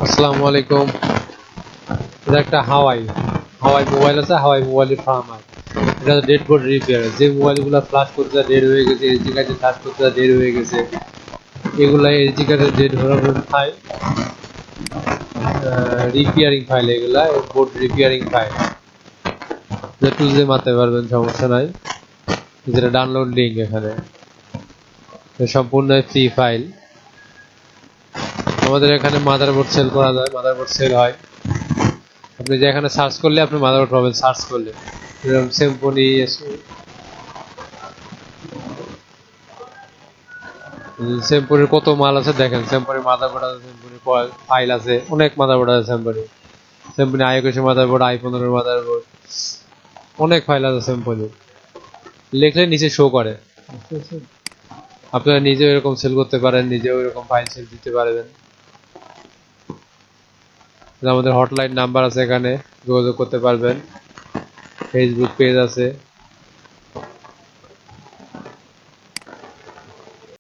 আসসালামু আলাইকুম। এটা একটা হাওয়াই মোবাইল আছে, হাওয়াই মোবাইলের ফার্ম হয়। এটা ডেড বোর্ড রিপেয়ার, যে মোবাইলগুলো ফ্লাশ করতে ডেড হয়ে গেছে, এসডি কার্ডে ফ্লাশ করতে ডেড হয়ে গেছে, এগুলা এসডি কার্ডে ডেড হওয়ার ফাইল, রিপেয়ারিং ফাইল, এগুলা বোর্ড রিপেয়ারিং ফাইল যে মারতে পারবেন, সমস্যা নাই। যেটা ডাউনলোড লিঙ্ক এখানে, সম্পূর্ণ ফ্রি ফাইল। আমাদের এখানে মাদারবোর্ড সেল করা যায়, মাদারবোর্ড সেল হয়। আপনি যে এখানে সার্চ করলে আপনি মাদারবোর্ড পাবেন, সার্চ করলে এরকম সিম্ফনি, সিম্ফনির কত মাল আছে দেখেন। সিম্ফনির মাদারবোর্ড আছে, সিম্ফনির ফাইল আছে, অনেক মাদারবোর্ড আছে। Symphony i21 motherboard, i15 motherboard, অনেক ফাইল আছে সিম্ফনির। লিখলে নিচে শো করে। আপনারা নিজেও এরকম সেল করতে পারেন, নিজেও এরকম ফাইল সেল দিতে পারবেন। আমাদের হটলাইন নাম্বার আছে, এখানে যোগাযোগ করতে পারবেন। ফেসবুক পেজ আছে।